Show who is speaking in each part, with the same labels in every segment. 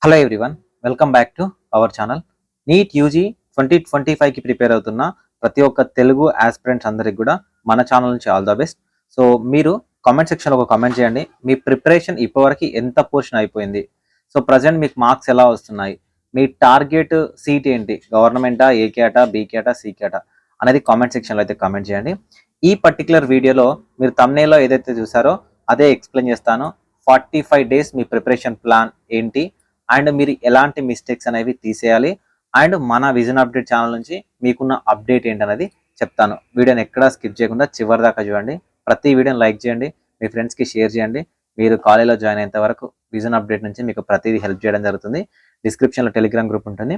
Speaker 1: Hello everyone, welcome back to our channel. NEET UG 2025కి prepare అవుతున్న ప్రతి ఒక్క తెలుగు ఆస్పిరెంట్స్ అందరికి కూడా మన ఛానల్ నుంచి ఆల్ ద బెస్ట్. సో మీరు కామెంట్ సెక్షన్లో ఒక కామెంట్ చేయండి, మీ ప్రిపరేషన్ ఇప్పటివరకు ఎంత పోర్షన్ అయిపోయింది, సో ప్రజెంట్ మీకు మార్క్స్ ఎలా వస్తున్నాయి, మీ టార్గెట్ సీట్ ఏంటి, గవర్నమెంటా, ఏ క్యాటా, బీ క్యాటా, సి క్యాటా అనేది కామెంట్ సెక్షన్లో అయితే కామెంట్ చేయండి. ఈ పర్టికులర్ వీడియోలో మీరు thumbnail లో ఏదైతే చూసారో అదే ఎక్స్ప్లెయిన్ చేస్తాను. 45 డేస్ మీ ప్రిపరేషన్ ప్లాన్ ఏంటి అండ్ మీరు ఎలాంటి మిస్టేక్స్ అనేవి తీసేయాలి అండ్ మన విజన్ అప్డేట్ ఛానల్ నుంచి మీకున్న అప్డేట్ ఏంటనేది చెప్తాను. వీడియోని ఎక్కడా స్కిప్ చేయకుండా చివరి దాకా చూడండి. ప్రతి వీడియోని లైక్ చేయండి, మీ ఫ్రెండ్స్కి షేర్ చేయండి. మీరు కాలేజ్లో జాయిన్ అయ్యేంత వరకు విజన్ అప్డేట్ నుంచి మీకు ప్రతిదీ హెల్ప్ చేయడం జరుగుతుంది. డిస్క్రిప్షన్లో టెలిగ్రామ్ గ్రూప్ ఉంటుంది,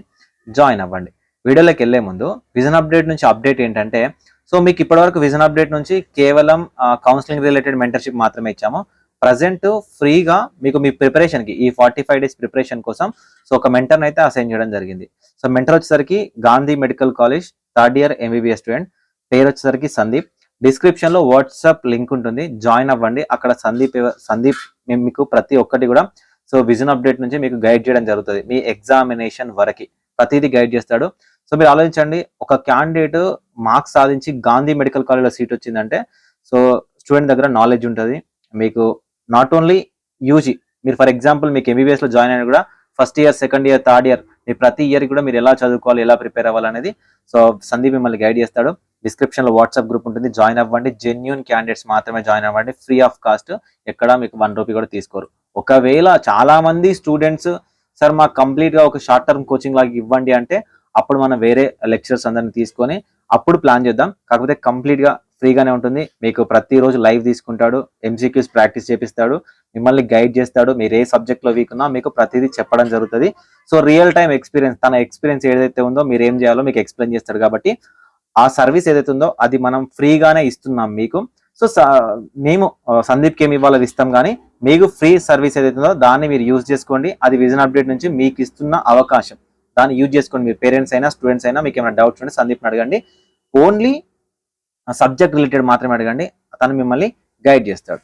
Speaker 1: జాయిన్ అవ్వండి. వీడియోలోకి వెళ్ళే ముందు విజన్ అప్డేట్ నుంచి అప్డేట్ ఏంటంటే, సో మీకు ఇప్పటివరకు విజన్ అప్డేట్ నుంచి కేవలం కౌన్సిలింగ్ రిలేటెడ్ మెంటర్షిప్ మాత్రమే ఇచ్చాము. ప్రజెంట్ ఫ్రీగా మీకు మీ ప్రిపరేషన్కి ఈ 45 డేస్ ప్రిపరేషన్ కోసం సో ఒక మెంటర్ని అయితే అసైన్ చేయడం జరిగింది. సో మెంటర్ వచ్చేసరికి Gandhi medical college third year MBBS student, పేరు వచ్చేసరికి సందీప్. డిస్క్రిప్షన్లో వాట్సాప్ లింక్ ఉంటుంది, జాయిన్ అవ్వండి. అక్కడ సందీప్ మీకు ప్రతి ఒక్కటి కూడా సో విజన్ అప్డేట్ నుంచి మీకు గైడ్ చేయడం జరుగుతుంది. మీ ఎగ్జామినేషన్ వరకు ప్రతిదీ గైడ్ చేస్తాడు. సో మీరు ఆలోచించండి, ఒక క్యాండిడేట్ మార్క్స్ సాధించి గాంధీ మెడికల్ కాలేజ్లో సీట్ వచ్చిందంటే సో స్టూడెంట్ దగ్గర నాలెడ్జ్ ఉంటుంది. మీకు నాట్ ఓన్లీ యూజీ, మీరు ఫర్ ఎగ్జాంపుల్ మీకు ఎంబీబీఎస్ లో జాయిన్ అయినా కూడా first year, second year, third year మీ ప్రతి ఇయర్ కూడా మీరు ఎలా చదువుకోవాలి, ఎలా ప్రిపేర్ అవ్వాలనేది సో సందీప్ మిమ్మల్ని గైడ్ చేస్తాడు. డిస్క్రిప్షన్ లో వాట్సాప్ గ్రూప్ ఉంటుంది, జాయిన్ అవ్వండి. జెన్యూన్ క్యాండిడేట్స్ మాత్రమే జాయిన్ అవ్వండి, ఫ్రీ ఆఫ్ కాస్ట్, ఎక్కడ మీకు 1 రూపీ కూడా తీసుకోరు. ఒకవేళ చాలా మంది స్టూడెంట్స్ సార్ మాకు కంప్లీట్ గా ఒక షార్ట్ టర్మ్ కోచింగ్ లాగా ఇవ్వండి అంటే అప్పుడు మనం వేరే లెక్చర్స్ అందరిని తీసుకొని అప్పుడు ప్లాన్ చేద్దాం. కాకపోతే కంప్లీట్ గా ఫ్రీగానే ఉంటుంది. మీకు ప్రతిరోజు లైవ్ తీసుకుంటాడు, ఎంసీక్యూస్ ప్రాక్టీస్ చేపిస్తాడు, మిమ్మల్ని గైడ్ చేస్తాడు. మీరు ఏ సబ్జెక్ట్ లో వీక్ ఉన్నా మీకు ప్రతిదీ చెప్పడం జరుగుతుంది. సో రియల్ టైం ఎక్స్పీరియన్స్, తన ఎక్స్పీరియన్స్ ఏదైతే ఉందో మీరు ఏం చేయాలో మీకు ఎక్స్ప్లెయిన్ చేస్తాడు. కాబట్టి ఆ సర్వీస్ ఏదైతే ఉందో అది మనం ఫ్రీగానే ఇస్తున్నాం మీకు. సో మేము సందీప్కి ఏమి ఇవ్వాలో ఇస్తాం, కానీ మీకు ఫ్రీ సర్వీస్ ఏదైతే ఉందో దాన్ని మీరు యూజ్ చేసుకోండి. అది విజన్ అప్డేట్ నుంచి మీకు ఇస్తున్న అవకాశం, దాన్ని యూజ్ చేసుకోండి. మీరు పేరెంట్స్ అయినా స్టూడెంట్స్ అయినా మీకు ఏమైనా డౌట్స్ ఉంటే సందీప్ని అడగండి. ఓన్లీ సబ్జెక్ట్ రిలేటెడ్ మాత్రమే అడగండి, అతను మిమ్మల్ని గైడ్ చేస్తాడు.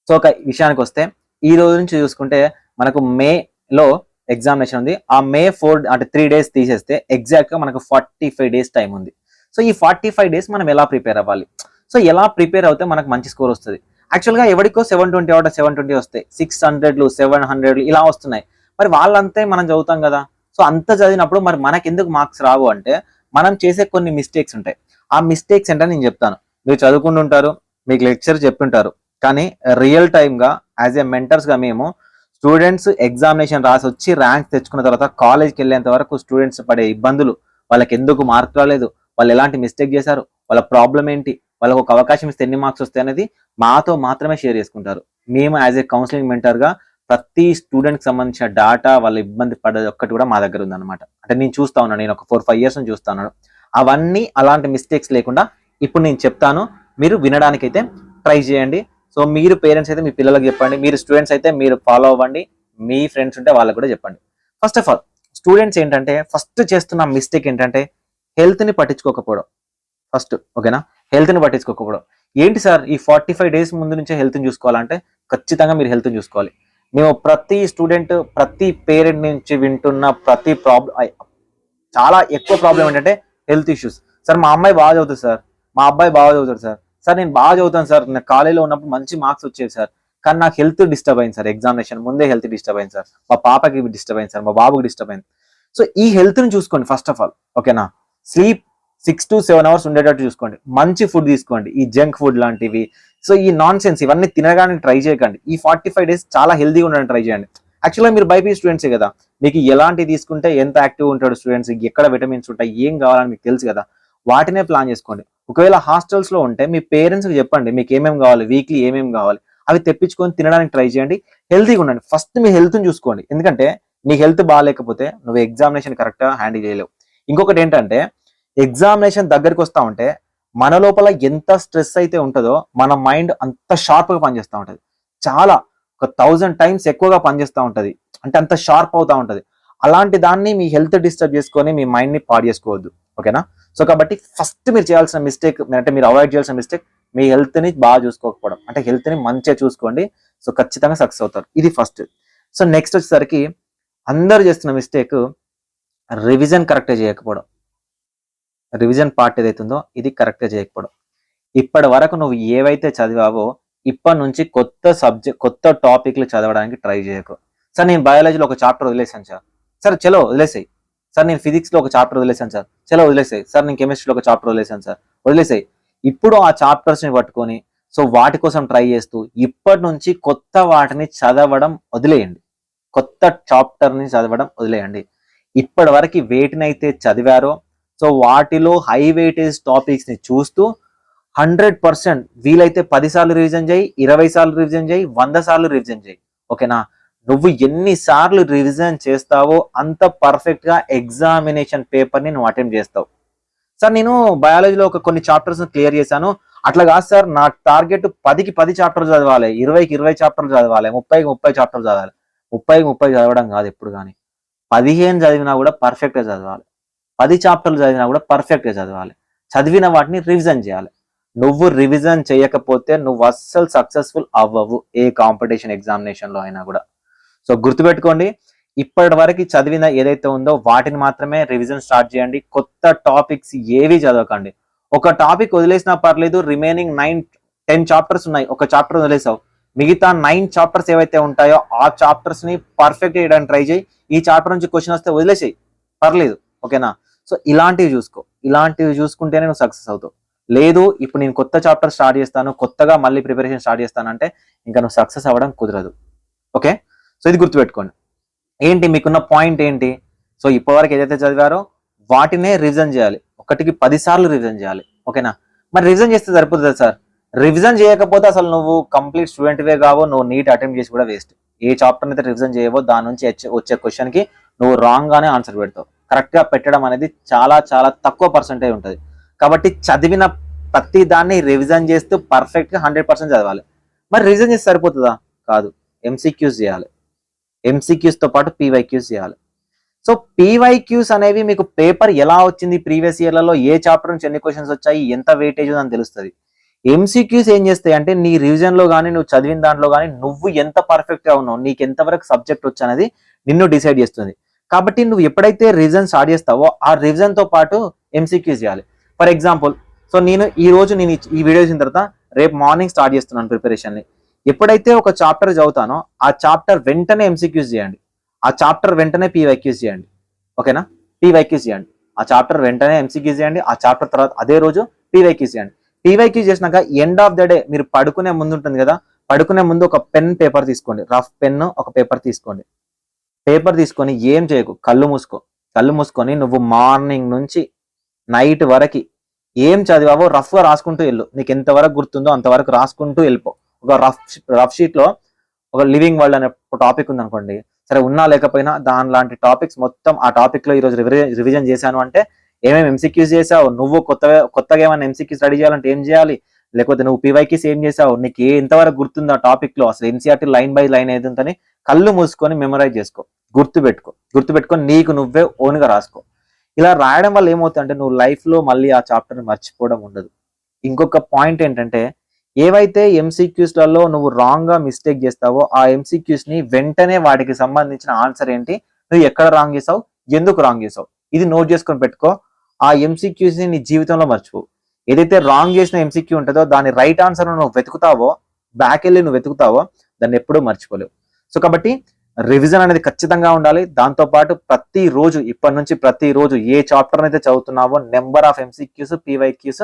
Speaker 1: సో ఒక విషయానికి వస్తే ఈ రోజు నుంచి చూసుకుంటే మనకు మేలో ఎగ్జామినేషన్ ఉంది. ఆ మే 4 అంటే 3 డేస్ తీసేస్తే ఎగ్జాక్ట్ గా మనకు 45 డేస్ టైం ఉంది. సో ఈ 45 డేస్ మనం ఎలా ప్రిపేర్ అవ్వాలి, సో ఎలా ప్రిపేర్ అవుతే మనకు మంచి స్కోర్ వస్తుంది. యాక్చువల్గా ఎవరికో 720 అవుట్ 720 వస్తాయి, 600లు 700లు ఇలా వస్తున్నాయి. మరి వాళ్ళంతే మనం చదువుతాం కదా. సో అంత చదివినప్పుడు మరి మనకి ఎందుకు మార్క్స్ రావు అంటే మనం చేసే కొన్ని మిస్టేక్స్ ఉంటాయి. ఆ మిస్టేక్స్ ఏంటని నేను చెప్తాను. మీరు చదువుకుంటుంటారు, మీకు లెక్చర్ చెప్తుంటారు, కానీ రియల్ టైమ్గా యాజ్ ఏ మెంటర్స్గా మేము స్టూడెంట్స్ ఎగ్జామినేషన్ రాసి వచ్చి ర్యాంక్ తెచ్చుకున్న తర్వాత కాలేజ్కి వెళ్ళేంత వరకు స్టూడెంట్స్ పడే ఇబ్బందులు, వాళ్ళకి ఎందుకు మార్క్ రాలేదు, వాళ్ళు ఎలాంటి మిస్టేక్ చేశారు, వాళ్ళ ప్రాబ్లం ఏంటి, వాళ్ళకు ఒక అవకాశం ఇస్తే ఎన్ని మార్క్స్ వస్తాయి అనేది మాతో మాత్రమే షేర్ చేసుకుంటారు. మేము యాజ్ ఏ కౌన్సిలింగ్ మెంటర్గా ప్రతి స్టూడెంట్కి సంబంధించిన డాటా, వాళ్ళ ఇబ్బంది పడేది ఒక్కటి కూడా మా దగ్గర ఉందన్నమాట. అంటే నేను చూస్తా ఉన్నాను, నేను ఒక 4-5 ఇయర్స్ నుంచి చూస్తా ఉన్నాను. అవన్నీ అలాంటి మిస్టేక్స్ లేకుండా ఇప్పుడు నేను చెప్తాను, మీరు వినడానికైతే ట్రై చేయండి. సో మీరు పేరెంట్స్ అయితే మీ పిల్లలకు చెప్పండి, మీరు స్టూడెంట్స్ అయితే మీరు ఫాలో అవ్వండి, మీ ఫ్రెండ్స్ ఉంటే వాళ్ళకు కూడా చెప్పండి. ఫస్ట్ ఆఫ్ ఆల్ స్టూడెంట్స్ ఏంటంటే ఫస్ట్ చేస్తున్న మిస్టేక్ ఏంటంటే హెల్త్ని పట్టించుకోకపోవడం. ఫస్ట్ ఓకేనా, హెల్త్ని పట్టించుకోకపోవడం. ఏంటి సార్ ఈ 45 డేస్ ముందు నుంచే హెల్త్ని చూసుకోవాలంటే ఖచ్చితంగా మీరు హెల్త్ని చూసుకోవాలి. మేము ప్రతి స్టూడెంట్, ప్రతి పేరెంట్ నుంచి వింటున్న ప్రతి చాలా ఎక్కువ ప్రాబ్లం ఏంటంటే హెల్త్ ఇష్యూస్. సార్ మా అమ్మాయి బాగా చదువుతుంది సార్, మా అబ్బాయి బాగా చదువుతాడు సార్, సార్ నేను బాగా చదువుతాను సార్, నాకు కాలేజీలో ఉన్నప్పుడు మంచి మార్క్స్ వచ్చేవి సార్, కానీ నాకు హెల్త్ డిస్టర్బ్ అయింది సార్, ఎగ్జామినేషన్ ముందే హెల్త్ డిస్టర్బ్ అయింది సార్, మా పాపకి డిస్టర్బ్ అయింది సార్, మా బాబుకి డిస్టర్బ్ అయింది. సో ఈ హెల్త్ని చూసుకోండి ఫస్ట్ ఆఫ్ ఆల్, ఓకేనా. స్లీప్ 6 to 7 అవర్స్ ఉండేటట్టు చూసుకోండి. మంచి ఫుడ్ తీసుకోండి, ఈ జంక్ ఫుడ్ లాంటివి, సో ఈ నాన్ సెన్స్ ఇవన్నీ తినడానికి ట్రై చేయకండి. ఈ 45 డేస్ చాలా హెల్తీగా ఉండడానికి ట్రై చేయండి. యాక్చువల్గా మీరు బైపీసీ స్టూడెంట్సే కదా, మీకు ఎలాంటి తీసుకుంటే ఎంత యాక్టివ్ ఉంటాడు స్టూడెంట్స్, ఎక్కడ విటమిన్స్ ఉంటాయి, ఏం కావాలని మీకు తెలుసు కదా, వాటినే ప్లాన్ చేసుకోండి. ఒకవేళ హాస్టల్స్ లో ఉంటే మీ పేరెంట్స్కి చెప్పండి మీకు ఏమేమి కావాలి, వీక్లీ ఏమేమి కావాలి, అవి తెప్పించుకొని తినడానికి ట్రై చేయండి. హెల్తీగా ఉండండి. ఫస్ట్ మీ హెల్త్ని చూసుకోండి, ఎందుకంటే నీ హెల్త్ బాగాలేకపోతే నువ్వు ఎగ్జామినేషన్ కరెక్ట్గా హ్యాండిల్ చేయలేవు. ఇంకొకటి ఏంటంటే ఎగ్జామినేషన్ దగ్గరికి వస్తూ ఉంటే మన లోపల ఎంత స్ట్రెస్ అయితే ఉంటుందో మన మైండ్ అంత షార్ప్గా పనిచేస్తూ ఉంటుంది. చాలా ఒక 1000 టైమ్స్ ఎక్కువగా పనిచేస్తూ ఉంటుంది, అంటే అంత షార్ప్ అవుతూ ఉంటుంది. అలాంటి దాన్ని మీ హెల్త్ డిస్టర్బ్ చేసుకొని మీ మైండ్ని పాడు చేసుకోవద్దు, ఓకేనా. సో కాబట్టి ఫస్ట్ మీరు చేయాల్సిన మిస్టేక్ అంటే మీరు అవాయిడ్ చేయాల్సిన మిస్టేక్ మీ హెల్త్ని బాగా చూసుకోకపోవడం. అంటే హెల్త్ని మంచిగా చూసుకోండి, సో ఖచ్చితంగా సక్సెస్ అవుతారు. ఇది ఫస్ట్. సో నెక్స్ట్ వచ్చేసరికి అందరూ చేస్తున్న మిస్టేక్ రివిజన్ కరెక్ట్గా చేయకపోవడం. రివిజన్ పార్ట్ ఏదైతుందో ఇది కరెక్ట్గా చేయకపోవడం. ఇప్పటి వరకు నువ్వు ఏవైతే చదివావో ఇప్పటి నుంచి కొత్త టాపిక్లు చదవడానికి ట్రై చేయకు. సార్ నేను బయాలజీలో ఒక చాప్టర్ వదిలేసాను సార్ చలో వదిలేసాయి. సార్ నేను ఫిజిక్స్లో ఒక చాప్టర్ వదిలేసాను సార్ చలో వదిలేసాయి. సార్ నేను కెమిస్ట్రీలో ఒక చాప్టర్ వదిలేసాను సార్ వదిలేసాయి. ఇప్పుడు ఆ చాప్టర్స్ని పట్టుకొని సో వాటి కోసం ట్రై చేస్తూ ఇప్పటి నుంచి కొత్త వాటిని చదవడం వదిలేయండి. కొత్త చాప్టర్ని చదవడం వదిలేయండి. ఇప్పటి వరకు వేటినైతే చదివారో సో వాటిలో హై వెయిటేజ్ టాపిక్స్ని చూస్తూ 100% వీలైతే 10 సార్లు రివిజన్ చేయి, 20 సార్లు రివిజన్ చేయి, 100 సార్లు రివిజన్ చేయి. ఓకేనా? నువ్వు ఎన్నిసార్లు రివిజన్ చేస్తావో అంత పర్ఫెక్ట్ గా ఎగ్జామినేషన్ పేపర్ ని నువ్వు అటెంప్ట్ చేస్తావు. సార్ నేను బయాలజీలో కొన్ని చాప్టర్స్ క్లియర్ చేశాను, అట్లా కాదు సార్ నా టార్గెట్ 10కి 10 చాప్టర్లు చదవాలి, 20కి 20 చాప్టర్లు చదవాలి, 30కి 30 చాప్టర్లు చదవాలి. 30కి 30 చదవడం కాదు ఎప్పుడు కానీ, 15 చదివినా కూడా పర్ఫెక్ట్ గా చదవాలి, 10 చాప్టర్లు చదివినా కూడా పర్ఫెక్ట్ గా చదవాలి. చదివిన వాటిని రివిజన్ చేయాలి. నువ్వు రివిజన్ చేయకపోతే నువ్వు అస్సలు సక్సెస్ఫుల్ అవ్వవు ఏ కాంపిటీషన్ ఎగ్జామినేషన్ లో అయినా కూడా. సో గుర్తుపెట్టుకోండి, ఇప్పటి వరకు చదివిన ఏదైతే ఉందో వాటిని మాత్రమే రివిజన్ స్టార్ట్ చేయండి. కొత్త టాపిక్స్ ఏవి చదవకండి. ఒక టాపిక్ వదిలేసినా పర్లేదు, రిమైనింగ్ 9-10 చాప్టర్స్ ఉన్నాయి, ఒక చాప్టర్ వదిలేసావు, మిగతా 9 చాప్టర్స్ ఏవైతే ఉంటాయో ఆ చాప్టర్స్ ని పర్ఫెక్ట్ చేయడానికి ట్రై చేయి. ఈ చాప్టర్ నుంచి క్వశ్చన్ వస్తే వదిలేసేయి, పర్లేదు. ఓకేనా? సో ఇలాంటివి చూసుకో, ఇలాంటివి చూసుకుంటేనే నువ్వు సక్సెస్ అవుతావు. లేదు ఇప్పుడు నేను కొత్త చాప్టర్ స్టార్ట్ చేస్తాను, కొత్తగా మళ్ళీ ప్రిపరేషన్ స్టార్ట్ చేస్తానంటే ఇంకా నువ్వు సక్సెస్ అవ్వడం కుదరదు. ఓకే? సో ఇది గుర్తుపెట్టుకోండి. ఏంటి మీకున్న పాయింట్ ఏంటి? సో ఇప్పటివరకు ఏదైతే చదివారో వాటినే రివిజన్ చేయాలి, 1కి 10 సార్లు రివిజన్ చేయాలి. ఓకేనా? మరి రివిజన్ చేస్తే సరిపోతుంది సార్. రివిజన్ చేయకపోతే అసలు నువ్వు కంప్లీట్ స్టూడెంట్వే కావో, నువ్వు నీట్ అటెంప్ట్ చేసి కూడా వేస్ట్. ఏ చాప్టర్ అయితే రివిజన్ చేయవో దాని నుంచి వచ్చే క్వశ్చన్ కి నువ్వు రాంగ్ గానే ఆన్సర్ పెడతావు. కరెక్ట్ గా పెట్టడం అనేది చాలా చాలా తక్కువ పర్సెంటేజ్ ఉంటుంది. కాబట్టి చదివిన ప్రతి దాన్ని రివిజన్ చేస్తూ పర్ఫెక్ట్ గా 100% చదవాలి. మరి రివిజన్ చేస్తే సరిపోతుందా? కాదు, ఎంసీక్యూస్ చేయాలి. ఎంసీక్యూస్ తో పాటు పీవైక్యూస్ చేయాలి. సో పీవైక్యూస్ అనేవి మీకు పేపర్ ఎలా వచ్చింది, ప్రీవియస్ ఇయర్లలో ఏ చాప్టర్ నుంచి ఎన్ని క్వశ్చన్స్ వచ్చాయి, ఎంత వెయిటేజ్ అని తెలుస్తుంది. ఎంసీక్యూస్ ఏం చేస్తాయి అంటే నీ రివిజన్ లో కానీ నువ్వు చదివిన దాంట్లో కానీ నువ్వు ఎంత పర్ఫెక్ట్ గా ఉన్నావు, నీకు ఎంతవరకు సబ్జెక్ట్ వచ్చి అనేది నిన్ను డిసైడ్ చేస్తుంది. కాబట్టి నువ్వు ఎప్పుడైతే రివిజన్ స్టార్ట్ చేస్తావో ఆ రివిజన్ తో పాటు ఎంసీక్యూస్ చేయాలి. ఫర్ ఎగ్జాంపుల్, సో నేను ఈ వీడియో చూసిన తర్వాత రేపు మార్నింగ్ స్టార్ట్ చేస్తున్నాను ప్రిపరేషన్ ని. ఎప్పుడైతే ఒక చాప్టర్ చదువుతానో ఆ చాప్టర్ వెంటనే ఎంసీక్యూస్ చేయండి, ఆ చాప్టర్ వెంటనే పీవైక్యూస్ చేయండి. ఓకేనా? పీవైక్యూస్ చేయండి, ఆ చాప్టర్ వెంటనే ఎంసీక్యూస్ చేయండి, ఆ చాప్టర్ తర్వాత అదే రోజు పీవైక్యూస్ చేయండి. పీవైక్యూస్ చేసినాక ఎండ్ ఆఫ్ ద డే మీరు పడుకునే ముందు ఉంటుంది కదా, పడుకునే ముందు ఒక పెన్ పేపర్ తీసుకోండి, రఫ్ పెన్ ఒక పేపర్ తీసుకోండి. పేపర్ తీసుకొని ఏం చేయకు, కళ్ళు మూసుకొని నువ్వు మార్నింగ్ నుంచి నైట్ వరకు ఏం చదివావో రఫ్ గా రాసుకుంటూ వెళ్ళు. నీకు ఎంతవరకు గుర్తుందో అంతవరకు రాసుకుంటూ వెళ్ళిపో. ఒక రఫ్ షీట్ లో ఒక లివింగ్ వరల్డ్ అనే టాపిక్ ఉంది అనుకోండి, సరే ఉన్నా లేకపోయినా దాని లాంటి టాపిక్స్ మొత్తం ఆ టాపిక్ లో ఈరోజు రివిజన్ చేశాను అంటే ఏమేమి ఎంసీక్యూస్ చేసావు, నువ్వు కొత్తగా ఏమైనా ఎంసీక్యూస్ రెడీ చేయాలంటే ఏం చేయాలి, లేకపోతే నువ్వు పీవైక్యూస్ ఏం చేసావు, నీకు ఎంతవరకు గుర్తుందో ఆ టాపిక్ లో, అసలు ఎన్సీఆర్టీ లైన్ బై లైన్ ఏదంతని కళ్ళు మూసుకొని మెమరైజ్ చేసుకో, గుర్తుపెట్టుకొని నీకు నువ్వే ఓన్ గా రాసుకో. ఇలా రాయడం వల్ల ఏమవుతుందంటే నువ్వు లైఫ్ లో మళ్ళీ ఆ చాప్టర్ మర్చిపోవడం ఉండదు. ఇంకొక పాయింట్ ఏంటంటే ఏవైతే ఎంసీక్యూస్లలో నువ్వు రాంగ్ గా మిస్టేక్ చేస్తావో ఆ ఎంసీక్యూస్ ని వెంటనే వాటికి సంబంధించిన ఆన్సర్ ఏంటి, నువ్వు ఎక్కడ రాంగ్ చేసావు, ఎందుకు రాంగ్ చేసావు, ఇది నోట్ చేసుకొని పెట్టుకో. ఆ ఎంసీక్యూస్ ని నీ జీవితంలో మర్చిపో. ఏదైతే రాంగ్ చేసిన ఎంసీక్యూ ఉంటుందో దాని రైట్ ఆన్సర్ నువ్వు వెతుకుతావో, బ్యాక్ వెళ్ళి నువ్వు వెతుకుతావో దాన్ని ఎప్పుడూ మర్చిపోలేవు. సో కాబట్టి రివిజన్ అనేది ఖచ్చితంగా ఉండాలి. దాంతోపాటు ప్రతిరోజు ఇప్పటి నుంచి ప్రతిరోజు ఏ చాప్టర్ అయితే చదువుతున్నావో నెంబర్ ఆఫ్ ఎంసీక్యూస్ పీవైక్యూస్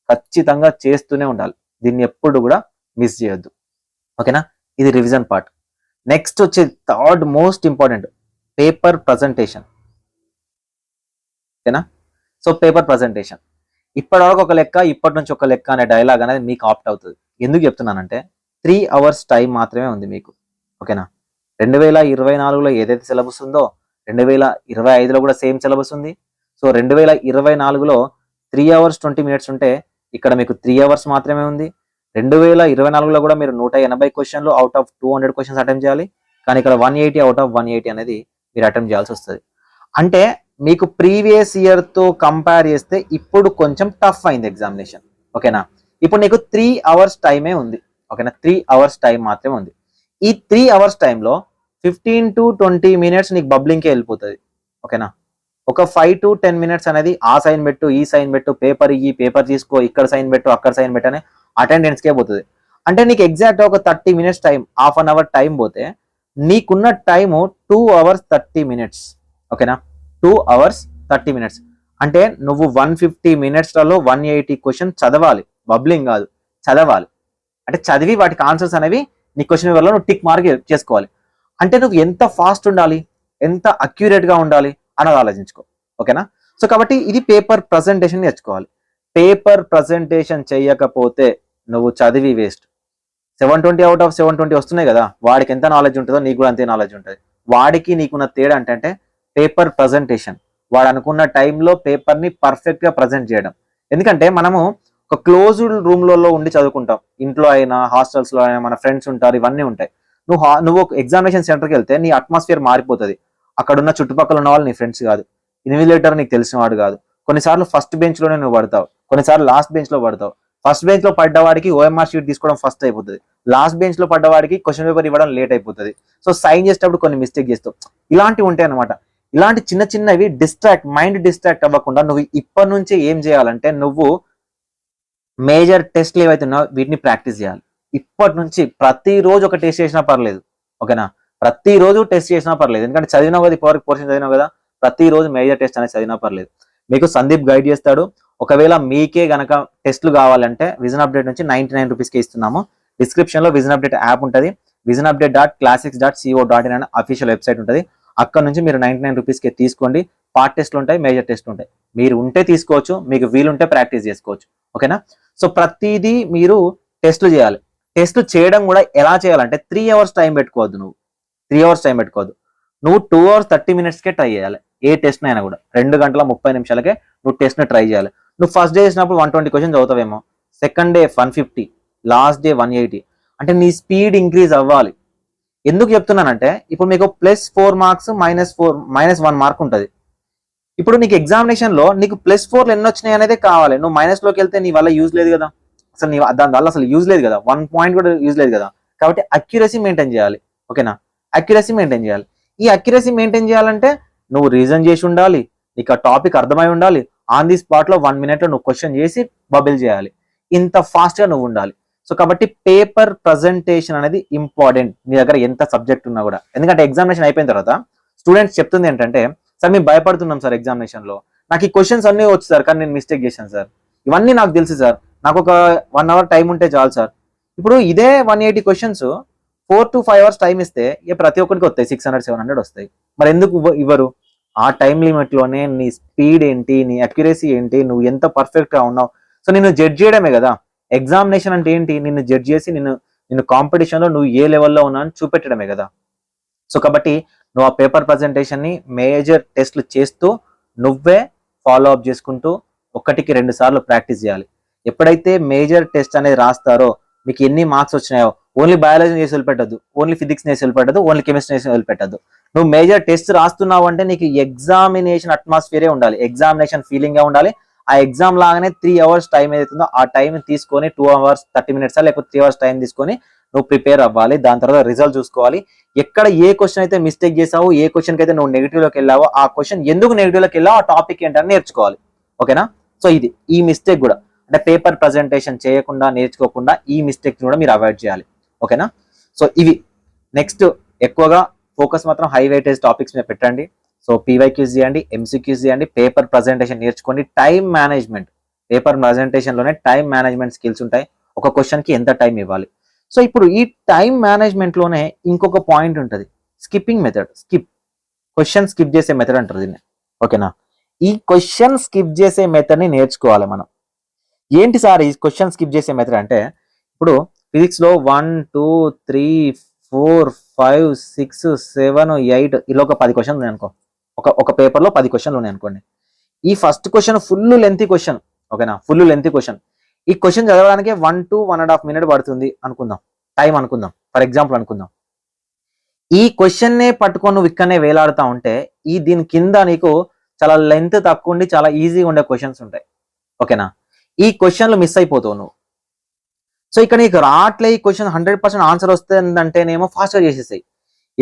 Speaker 1: ఖచ్చితంగా చేస్తూనే ఉండాలి. దీన్ని ఎప్పుడు కూడా మిస్ చేయొద్దు. ఓకేనా? ఇది రివిజన్ పార్ట్. నెక్స్ట్ వచ్చే third most important paper presentation. ఓకేనా? సో పేపర్ ప్రజెంటేషన్ ఇప్పటివరకు ఒక లెక్క, ఇప్పటి నుంచి ఒక లెక్క అనే డైలాగ్ అనేది మీకు ఆప్ట్ అవుతుంది. ఎందుకు చెప్తున్నానంటే 3 hours టైం మాత్రమే ఉంది మీకు. ఓకేనా? 2024లో ఏదైతే సిలబస్ ఉందో 2025లో కూడా సేమ్ సిలబస్ ఉంది. సో 2024లో 3 hours 20 minutes ఉంటే ఇక్కడ మీకు 3 hours మాత్రమే ఉంది. 2024లో కూడా మీరు 180 క్వశ్చన్లు అవుట్ ఆఫ్ 200 క్వశ్చన్స్ అటెంప్ట్ చేయాలి. కానీ ఇక్కడ 180 అవుట్ ఆఫ్ 180 అనేది మీరు అటెంప్ట్ చేయాల్సి వస్తుంది. అంటే మీకు ప్రీవియస్ ఇయర్ తో కంపేర్ చేస్తే ఇప్పుడు కొంచెం టఫ్ అయింది ఎగ్జామినేషన్. ఓకేనా? ఇప్పుడు నీకు 3 hours టైమే ఉంది. ఓకేనా? 3 hours టైం మాత్రమే ఉంది. ఈ 3 hours టైంలో 15 to 20 మినిట్స్ నీకు బబ్లింగ్కే వెళ్ళిపోతుంది. ఓకేనా, ఒక 5 to 10 మినిట్స్ అనేది ఆ సైన్ పెట్టు, ఈ సైన్ పెట్టు, పేపర్ ఇయ్యి, పేపర్ తీసుకో, ఇక్కడ సైన్ పెట్టు, అక్కడ సైన్ పెట్టు అని అటెండెన్స్కే పోతుంది. అంటే నీకు ఎగ్జాక్ట్ ఒక 30 minutes time, half an hour time పోతే నీకున్న టైము 2 hours 30 minutes. ఓకేనా, 2 hours 30 minutes. అంటే నువ్వు 150 మినిట్స్లలో 180 క్వశ్చన్ చదవాలి, బబ్లింగ్ కాదు, చదవాలి. అంటే చదివి వాటికి ఆన్సర్స్ అనేవి నీ క్వశ్చన్ పేపర్లో నువ్వు టిక్ మార్క్ చేసుకోవాలి. అంటే నువ్వు ఎంత ఫాస్ట్ ఉండాలి, ఎంత అక్యురేట్ గా ఉండాలి అన్నది ఆలోచించుకో. ఓకేనా, సో కాబట్టి ఇది పేపర్ ప్రజెంటేషన్ నేర్చుకోవాలి. పేపర్ ప్రజెంటేషన్ చేయకపోతే నువ్వు చదివి వేస్ట్. 720 out of 720 వస్తున్నాయి కదా, వాడికి ఎంత నాలెడ్జ్ ఉంటుందో నీకు కూడా అంతే నాలెడ్జ్ ఉంటుంది. వాడికి నీకున్న తేడా అంటే పేపర్ ప్రజెంటేషన్. వాడు అనుకున్న టైంలో పేపర్ని పర్ఫెక్ట్ గా ప్రజెంట్ చేయడం. ఎందుకంటే మనము ఒక క్లోజ్డ్ రూమ్లలో ఉండి చదువుకుంటాం, ఇంట్లో అయినా హాస్టల్స్ లో అయినా మన ఫ్రెండ్స్ ఉంటారు, ఇవన్నీ ఉంటాయి. నువ్వు ఒక ఎగ్జామినేషన్ సెంటర్కి వెళ్తే నీ అట్మాస్ఫియర్ మారిపోతుంది. అక్కడ ఉన్న చుట్టుపక్కల ఉన్న వాళ్ళు నీ ఫ్రెండ్స్ కాదు, ఇన్విజిలేటర్ నీకు తెలిసిన వాడు కాదు. కొన్నిసార్లు ఫస్ట్ బెంచ్ లోనే నువ్వు పడతావు, కొన్నిసార్లు లాస్ట్ బెంచ్ లో పడతావు. ఫస్ట్ బెంచ్ లో పడ్డవాడికి ఓఎంఆర్ షీట్ తీసుకోవడం ఫస్ట్ అయిపోతుంది, లాస్ట్ బెంచ్ లో పడ్డవాడికి క్వశ్చన్ పేపర్ ఇవ్వడం లేట్ అయిపోతుంది. సో సైన్ చేసేటప్పుడు కొన్ని మిస్టేక్ చేస్తావు. ఇలాంటివి ఉంటాయి అనమాట. ఇలాంటి చిన్న చిన్నవి మైండ్ డిస్ట్రాక్ట్ అవ్వకుండా నువ్వు ఇప్పటి నుంచి ఏం చేయాలంటే, నువ్వు మేజర్ టెస్ట్లు ఏవైతే ఉన్నాయో వీటిని ప్రాక్టీస్ చేయాలి. ఇప్పటి నుంచి ప్రతిరోజు ఒక టెస్ట్ చేసినా పర్లేదు. ఓకేనా, ప్రతిరోజు టెస్ట్ చేసినా పర్లేదు. ఎందుకంటే చదివినావు కదా, ఇప్పటివరకు పోర్షన్ చదివినావు కదా, ప్రతిరోజు మేజర్ టెస్ట్ అనేది చదివినా పర్లేదు. మీకు సందీప్ గైడ్ చేస్తాడు. ఒకవేళ మీకే గనక టెస్ట్లు కావాలంటే విజన్ అప్డేట్ నుంచి 99 రూపీస్కి ఇస్తున్నాము. డిస్క్రిప్షన్ లో విజన్ అప్డేట్ యాప్ ఉంటుంది, visionupdate.classics.co.in అనే అఫీషియల్ వెబ్సైట్ ఉంటుంది. అక్కడ నుంచి మీరు 99 రూపీస్కి తీసుకోండి. పార్ట్ టెస్ట్లు ఉంటాయి, మేజర్ టెస్ట్లు ఉంటాయి. మీరు ఉంటే తీసుకోవచ్చు, మీకు వీలుంటే ప్రాక్టీస్ చేసుకోవచ్చు. ఓకేనా, సో ప్రతిదీ మీరు టెస్ట్లు చేయాలి. టెస్ట్లు చేయడం కూడా ఎలా చేయాలంటే 3 hours టైం పెట్టుకోవద్దు. నువ్వు 3 hours టైం పెట్టుకోవద్దు. నువ్వు 2 hours 30 minutesకే ట్రై చేయాలి. ఏ టెస్ట్ అయినా కూడా 2 గంటల 30 నిమిషాలకే నువ్వు టెస్ట్ని ట్రై చేయాలి. నువ్వు ఫస్ట్ డే చేసినప్పుడు 120 క్వశ్చన్స్ చదువుతావేమో, సెకండ్ డే 150, లాస్ట్ డే 180. అంటే నీ స్పీడ్ ఇంక్రీజ్ అవ్వాలి. ఎందుకు చెప్తున్నానంటే, ఇప్పుడు మీకు +4 marks -1 మార్క్ ఉంటుంది. ఇప్పుడు నీకు ఎగ్జామినేషన్ లో నీకు +4 ఎన్ని వచ్చినాయి అనేది కావాలి. నువ్వు మైనస్ లోకి వెళ్తే నీ వల్ల యూజ్ లేదు కదా, అసలు దాని వల్ల అసలు యూజ్ లేదు కదా, 1 point కూడా యూజ్ లేదు కదా. కాబట్టి అక్యురసీ మెయింటైన్ చేయాలి. ఓకేనా, అక్యురసీ మెయింటైన్ చేయాలి. ఈ అక్యురసీ మెయింటైన్ చేయాలంటే నువ్వు రీజన్ చేసి ఉండాలి, నీకు ఆ టాపిక్ అర్థమై ఉండాలి. ఆన్ ది స్పాట్ లో 1 minute లో నువ్వు క్వశ్చన్ చేసి బబుల్ చేయాలి. ఇంత ఫాస్ట్ గా నువ్వు ఉండాలి. సో కాబట్టి పేపర్ ప్రజెంటేషన్ అనేది ఇంపార్టెంట్, నీ దగ్గర ఎంత సబ్జెక్ట్ ఉన్నా కూడా. ఎందుకంటే ఎగ్జామినేషన్ అయిపోయిన తర్వాత స్టూడెంట్స్ చెప్తుంది ఏంటంటే, సార్ మేము భయపడుతున్నాం సార్ ఎగ్జామినేషన్ లో, నాకు ఈ క్వశ్చన్స్ అన్ని వచ్చు సార్, కానీ నేను మిస్టేక్ చేశాను సార్, ఇవన్నీ నాకు తెలుసు సార్, నాకు ఒక 1 hour టైం ఉంటే చాలు సార్. ఇప్పుడు ఇదే 180 క్వశ్చన్స్ 4 to 5 hours టైం ఇస్తే ప్రతి ఒక్కరికి వస్తాయి, 600-700 వస్తాయి. మరి ఎందుకు ఇవ్వరు? ఆ టైం లిమిట్ లోనే నీ స్పీడ్ ఏంటి, నీ అక్యురసీ ఏంటి, నువ్వు ఎంత పర్ఫెక్ట్ గా ఉన్నావు, సో నిన్ను జడ్జ్ చేయడమే కదా ఎగ్జామినేషన్ అంటే. ఏంటి, నిన్ను జడ్జ్ చేసి నిన్ను కాంపిటీషన్ లో నువ్వు ఏ లెవెల్లో ఉన్నా అని చూపెట్టడమే కదా. సో కాబట్టి నువ్వు ఆ పేపర్ ప్రజెంటేషన్ ని మేజర్ టెస్ట్లు చేస్తూ నువ్వే ఫాలో అప్ చేసుకుంటూ 1-2 సార్లు ప్రాక్టీస్ చేయాలి. ఎప్పుడైతే మేజర్ టెస్ట్ అనేది రాస్తారో మీకు ఎన్ని మార్క్స్ వచ్చినాయో, ఓన్లీ బయాలజీ చేసి వదిలిపెట్టద్దు, ఓన్లీ ఫిజిక్స్ చేసి వదిలిపెట్టద్దు, ఓన్లీ కెమిస్ట్రీ చేసి వదిలిపెట్టద్దు. నువ్వు మేజర్ టెస్ట్ రాస్తున్నావు అంటే నీకు ఎగ్జామినేషన్ అట్మాస్ఫియరే ఉండాలి, ఎగ్జామినేషన్ ఫీలింగ్ గా ఉండాలి. ఆ ఎగ్జామ్ లాగానే 3 hours టైం ఏదైతుందో ఆ టైం తీసుకొని 2 hours 30 minutes లేకపోతే 3 hours టైం తీసుకొని నువ్వు ప్రిపేర్ అవ్వాలి. దాని తర్వాత రిజల్ట్ చూసుకోవాలి. ఎక్కడ ఏ క్వశ్చన్ అయితే మిస్టేక్ చేసావో, ఏ క్వశ్చన్ అయితే నువ్వు నెగిటివ్ లోకి వెళ్ళావో, ఆ క్వశ్చన్ ఎందుకు నెగిటివ్ లోకి వెళ్ళావో, ఆ టాపిక్ ఏంటని నేర్చుకోవాలి. ఓకేనా, సో ఈ మిస్టేక్ కూడా అంటే పేపర్ ప్రజెంటేషన్ చేయకుండా, నేర్చుకోకుండా ఈ మిస్టేక్ కూడా మీరు అవాయిడ్ చేయాలి. ఓకేనా, సో ఇవి నెక్స్ట్ ఎక్కువగా ఫోకస్ మాత్రం హై వెయిటేజ్ టాపిక్స్ మీద పెట్టండి. సో పీవైక్యూస్ చేయండి, ఎంసీక్యూస్ చేయండి, పేపర్ ప్రజెంటేషన్ నేర్చుకోండి. టైం మేనేజ్మెంట్, పేపర్ ప్రజెంటేషన్ లోనే టైం మేనేజ్మెంట్ స్కిల్స్ ఉంటాయి. ఒక క్వశ్చన్ కి ఎంత టైం ఇవ్వాలి. సో ఇప్పుడు ఈ టైం మేనేజ్మెంట్ లోనే ఇంకొక పాయింట్ ఉంటుంది, స్కిప్పింగ్ మెథడ్. క్వశ్చన్ స్కిప్ చేసే మెథడ్ అంటారు దీన్ని. ఓకేనా, ఈ క్వశ్చన్ స్కిప్ చేసే మెథడ్ ని నేర్చుకోవాలి మనం. ఏంటి సార్ ఈ క్వశ్చన్ స్కిప్ చేసే మెథడ్ అంటే, ఇప్పుడు ఫిజిక్స్ లో 1, 2, 3, 4, 5, 6, 7, 8 ఇలా ఒక 10 క్వశ్చన్లు ఉన్నాయి అనుకో. ఒక పేపర్ లో 10 క్వశ్చన్లు ఉన్నాయి అనుకోండి. ఈ first question full lengthy question. ఓకేనా, ఫుల్ లెంతీ క్వశ్చన్. ఈ క్వశ్చన్ చదవడానికి 1 to 1.5 minute పడుతుంది అనుకుందాం, టైం అనుకుందాం, ఫర్ ఎగ్జాంపుల్ అనుకుందాం. ఈ క్వశ్చన్ నే పట్టుకొని నువ్వు ఇక్కడనే వేలాడుతా ఉంటే దీని కింద నీకు చాలా లెంత్ తక్కువ ఉండి చాలా ఈజీగా ఉండే క్వశ్చన్స్ ఉంటాయి. ఓకేనా, ఈ క్వశ్చన్లు మిస్ అయిపోతావు నువ్వు. సో ఇక్కడ నీకు రావట్లే ఈ క్వశ్చన్ 100% ఆన్సర్ వస్తుందంటేనేమో ఫాస్ట్గా చేసేసాయి.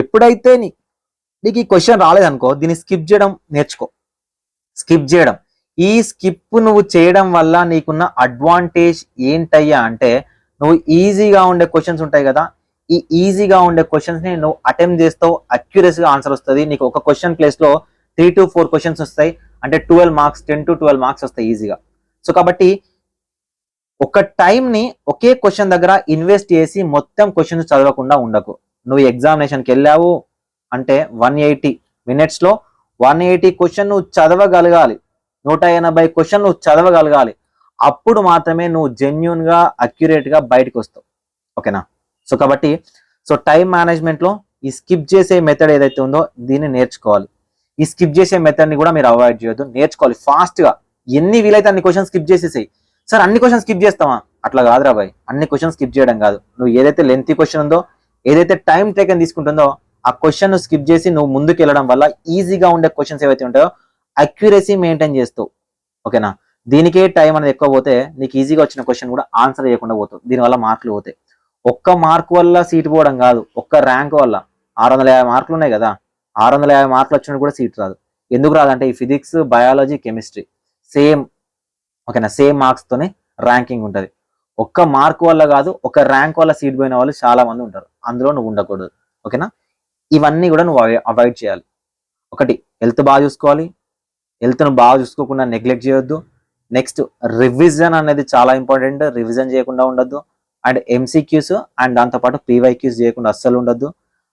Speaker 1: ఎప్పుడైతే నీకు ఈ క్వశ్చన్ రాలేదనుకో, దీన్ని స్కిప్ చేయడం నేర్చుకో. స్కిప్ చేయడం, ఈ స్కిప్ నువ్వు చేయడం వల్ల నీకున్న అడ్వాంటేజ్ ఏంటయ్యా అంటే, నువ్వు ఈజీగా ఉండే క్వశ్చన్స్ ఉంటాయి కదా, ఈ ఈజీగా ఉండే క్వశ్చన్స్ ని నువ్వు అటెంప్ట్ చేస్తావు, అక్యురసీగా ఆన్సర్ వస్తుంది. నీకు ఒక క్వశ్చన్ ప్లేస్ లో 3 to 4 క్వశ్చన్స్ వస్తాయి, అంటే 12 మార్క్స్, 10 to 12 మార్క్స్ వస్తాయి ఈజీగా. సో కాబట్టి ఒక టైంని ఒకే క్వశ్చన్ దగ్గర ఇన్వెస్ట్ చేసి మొత్తం క్వశ్చన్స్ చదవకుండా ఉండకు. నువ్వు ఎగ్జామినేషన్కి వెళ్ళావు అంటే 180 minutes లో 180 క్వశ్చన్ నువ్వు చదవగలగాలి, 180 క్వశ్చన్ నువ్వు చదవగలగాలి. అప్పుడు మాత్రమే నువ్వు జెన్యున్ గా అక్యురేట్ గా బయటకు వస్తావు. ఓకేనా? సో కాబట్టి టైం మేనేజ్మెంట్ లో ఈ స్కిప్ చేసే మెథడ్ ఏదైతే ఉందో దీన్ని నేర్చుకోవాలి. ఈ స్కిప్ చేసే మెథడ్ ని కూడా మీరు అవాయిడ్ చేయొద్దు, నేర్చుకోవాలి ఫాస్ట్ గా. ఎన్ని వీలైతే అన్ని క్వశ్చన్ స్కిప్ చేసేసాయి. సార్ అన్ని క్వశ్చన్ స్కిప్ చేస్తావా? అట్లా కాదురా బాయ్, అన్ని క్వశ్చన్ స్కిప్ చేయడం కాదు. నువ్వు ఏదైతే లెంతీ క్వశ్చన్ ఉందో, ఏదైతే టైం టేకన్ తీసుకుంటుందో ఆ క్వశ్చన్ స్కిప్ చేసి నువ్వు ముందుకు వెళ్ళడం వల్ల ఈజీగా ఉండే క్వశ్చన్స్ ఏవైతే ఉంటాయో అక్యురసీ మెయింటైన్ చేస్తావు. ఓకేనా? దీనికే టైం అనేది ఎక్కువ పోతే నీకు ఈజీగా వచ్చిన క్వశ్చన్ కూడా ఆన్సర్ చేయకుండా పోతావు, దీనివల్ల మార్కులు పోతాయి. ఒక్క మార్క్ వల్ల సీట్ పోవడం కాదు, ఒక్క ర్యాంక్ వల్ల 650 మార్కులు ఉన్నాయి కదా, 650 మార్కులు వచ్చినట్టు కూడా సీట్ రాదు. ఎందుకు రాదంటే ఈ ఫిజిక్స్, బయాలజీ, కెమిస్ట్రీ సేమ్. ఓకేనా? సేమ్ మార్క్స్ తోనే ర్యాంకింగ్ ఉంటుంది. ఒక్క మార్క్ వల్ల కాదు, ఒక ర్యాంక్ వల్ల సీట్ పోయిన వాళ్ళు చాలా మంది ఉంటారు, అందులో నువ్వు ఉండకూడదు. ఓకేనా? ఇవన్నీ కూడా నువ్వు అవాయిడ్ చేయాలి. ఒకటి, హెల్త్ బాగా చూసుకోవాలి, హెల్త్ను బాగా చూసుకోకుండా నెగ్లెక్ట్ చేయొద్దు. నెక్స్ట్, రివిజన్ అనేది చాలా ఇంపార్టెంట్, రివిజన్ చేయకుండా ఉండొద్దు. అండ్ ఎంసీక్యూస్ అండ్ దాంతోపాటు పీవైక్యూస్ చేయకుండా అస్సలు ఉండొద్దు.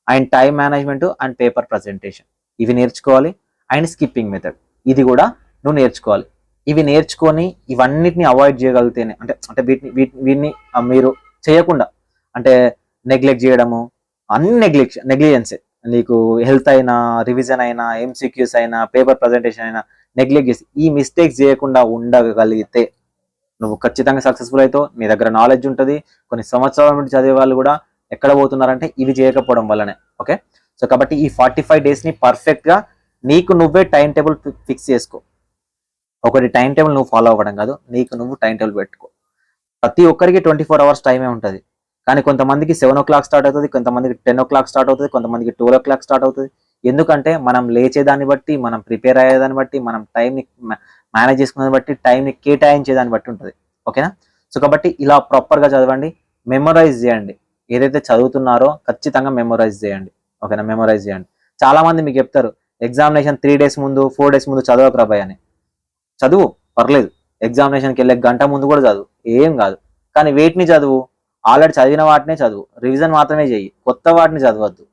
Speaker 1: And time management and paper presentation ఇవి నేర్చుకోవాలి. అండ్ స్కిప్పింగ్ మెథడ్ ఇది కూడా నువ్వు నేర్చుకోవాలి. ఇవి నేర్చుకొని ఇవన్నిటిని అవాయిడ్ చేయగలిగితేనే, అంటే వీటిని మీరు చేయకుండా, అంటే నెగ్లెక్ట్ చేయడము, అన్ని నెగ్లిజెన్సే. నీకు హెల్త్ అయినా, రివిజన్ అయినా, ఎంసీక్యూస్ అయినా, పేపర్ ప్రజెంటేషన్ అయినా నెగ్లెక్ట్ చేసి ఈ మిస్టేక్స్ చేయకుండా ఉండగలిగితే నువ్వు ఖచ్చితంగా సక్సెస్ఫుల్ అవుతావు. నీ దగ్గర నాలెడ్జ్ ఉంటుంది. కొన్ని సంవత్సరాల నుండి చదివే వాళ్ళు కూడా ఎక్కడ పోతున్నారంటే ఇవి చేయకపోవడం వల్లనే. ఓకే? సో కాబట్టి ఈ 45 days ని పర్ఫెక్ట్ గా నీకు నువ్వే టైం టేబుల్ ఫిక్స్ చేసుకో. ఒకటి టైం టేబుల్ నువ్వు ఫాలో అవ్వడం కాదు, నీకు నువ్వు టైం టేబుల్ పెట్టుకో. ప్రతి ఒక్కరికి 24 hours టైమే ఉంటుంది. కానీ కొంతమందికి 7 o'clock స్టార్ట్ అవుతుంది, కొంతమందికి 10 o'clock స్టార్ట్ అవుతుంది, కొంతమందికి 12 o'clock స్టార్ట్ అవుతుంది. ఎందుకంటే మనం లేచేదాన్ని బట్టి, మనం ప్రిపేర్ అయ్యేదాన్ని బట్టి, మనం టైంని మేనేజ్ చేసుకునే బట్టి, టైంని కేటాయించేదాన్ని బట్టి ఉంటుంది. ఓకేనా? సో కాబట్టి ఇలా ప్రాపర్గా చదవండి, మెమొరైజ్ చేయండి. ఏదైతే చదువుతున్నారో ఖచ్చితంగా మెమొరైజ్ చేయండి. ఓకేనా? మెమొరైజ్ చేయండి. చాలా మంది మీకు చెప్తారు ఎగ్జామినేషన్ 3 days ముందు, 4 days ముందు చదవకురా భయ్ అని. చదువు, పర్లేదు. ఎగ్జామినేషన్కి వెళ్ళే గంట ముందు కూడా చదువు, ఏం కాదు. కానీ వేటిని చదువు? ఆల్రెడీ చదివిన వాటినే చదువు, రివిజన్ మాత్రమే చెయ్యి, కొత్త వాటిని చదవద్దు.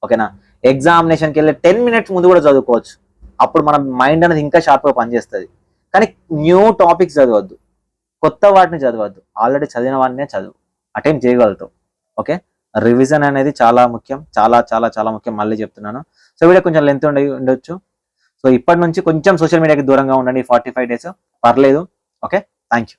Speaker 1: ఓకేనా? ఎగ్జామినేషన్కి వెళ్ళే 10 minutes ముందు కూడా చదువుకోవచ్చు, అప్పుడు మన మైండ్ అనేది ఇంకా షార్ప్గా పనిచేస్తుంది. కానీ న్యూ టాపిక్స్ చదవద్దు, కొత్త వాటిని చదవద్దు, ఆల్రెడీ చదివిన వాటినే చదువు, అటెంప్ట్ చేయగలుగుతావు. ఓకే? రివిజన్ అనేది చాలా ముఖ్యం, చాలా చాలా చాలా ముఖ్యం, మళ్ళీ చెప్తున్నాను. సో వీడియో కొంచెం లెంత్ ఉండొచ్చు. సో ఇప్పటి నుంచి కొంచెం సోషల్ మీడియాకి దూరంగా ఉండండి 45 days, పర్లేదు. ఓకే? Thank you.